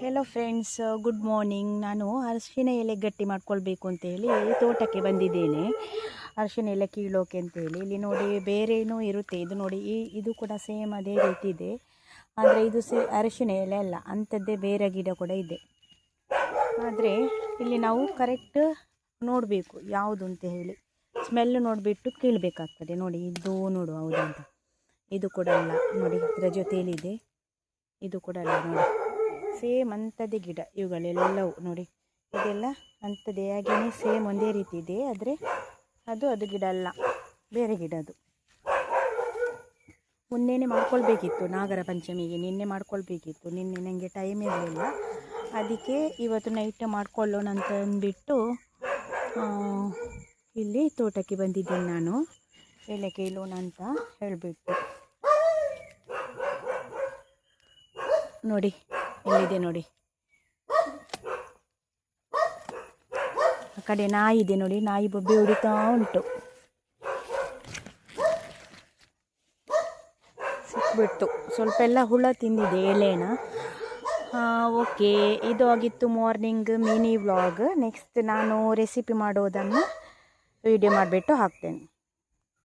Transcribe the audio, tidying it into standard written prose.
Hello friends, good morning. ನಾನು ಅರಿಶಿನ ಎಲೆ ಗಟ್ಟಿ ಮಾಡ್ಕೊಳ್ಬೇಕು ಅಂತೇಳಿ ತೋಟಕ್ಕೆ ಬಂದಿದ್ದೇನೆ. ಅರಿಶಿನ ಎಲೆ ಕೀಳೋಕೆ ಅಂತೇಳಿ. ಇಲ್ಲಿ ನೋಡಿ ಬೇರೇನೂ ಇರುತ್ತೆ. ಇದು ನೋಡಿ ಇದು ಕೂಡ ಸೇಮ್ ಅದೇ ರೀತಿ ಇದೆ, ಆದರೆ ಇದು ಅರಿಶಿನ ಎಲೆ ಅಲ್ಲ, ಅಂಥದ್ದೇ ಬೇರೆ ಗಿಡ ಕೂಡ ಇದೆ. ಆದರೆ ಇಲ್ಲಿ ನಾವು ಕರೆಕ್ಟ್ ನೋಡಬೇಕು ಯಾವುದು ಅಂತ ಹೇಳಿ, ಸ್ಮೆಲ್ ನೋಡಿಬಿಟ್ಟು ಕೀಳಬೇಕಾಗ್ತದೆ. ನೋಡಿ ಇದು ನೋಡು ಹೌದು ಅಂತ. ಇದು ಕೂಡ ಅಲ್ಲ ನೋಡಿ, ಇದರ ಜೊತೆಯಲ್ಲಿದೆ. ಇದು ಕೂಡ ಅಲ್ಲ ನೋಡಿ, ಸೇಮ್ ಅಂಥದ್ದೇ ಗಿಡ ಇವುಗಳೆಲ್ಲವೂ ನೋಡಿ. ಇದೆಲ್ಲ ಅಂಥದ್ದೇ ಹಾಗೆಯೇ ಸೇಮ್ ಒಂದೇ ರೀತಿ ಇದೆ, ಆದರೆ ಅದು ಗಿಡ ಅಲ್ಲ, ಬೇರೆ ಗಿಡ. ಅದು ಮೊನ್ನೆನೇ ಮಾಡ್ಕೊಳ್ಬೇಕಿತ್ತು, ನಾಗರ ಪಂಚಮಿಗೆ ನಿನ್ನೆ ಮಾಡ್ಕೊಳ್ಬೇಕಿತ್ತು. ನಿನ್ನೆ ನನಗೆ ಟೈಮ್ ಇರಲಿಲ್ಲ, ಅದಕ್ಕೆ ಇವತ್ತು ನೈಟ್ ಮಾಡ್ಕೊಳ್ಳೋಣ ಅಂತ ಅಂದ್ಬಿಟ್ಟು ಇಲ್ಲಿ ತೋಟಕ್ಕೆ ಬಂದಿದ್ದೇನೆ ನಾನು, ಎಲೆ ಕೀಳೋಣ ಅಂತ ಹೇಳಿಬಿಟ್ಟು. ನೋಡಿ ಎಲ್ಲಿದೆ ನೋಡಿ, ಆ ಕಡೆ ನಾಯಿ ಇದೆ ನೋಡಿ, ನಾಯಿ ಬೊಬ್ಬೆ ಹೊಡಿತಾ ಉಂಟು. ಸಿಕ್ಬಿಟ್ಟು ಸ್ವಲ್ಪ ಎಲ್ಲ ಹುಳ ತಿಂದಿದೆ ಎಲೆನ. ಓಕೆ, ಇದು ಆಗಿತ್ತು ಮಾರ್ನಿಂಗ್ ಮಿನಿ ವ್ಲಾಗ್. ನೆಕ್ಸ್ಟ್ ನಾನು ರೆಸಿಪಿ ಮಾಡೋದನ್ನು ವಿಡಿಯೋ ಮಾಡಿಬಿಟ್ಟು ಹಾಕ್ತೇನೆ.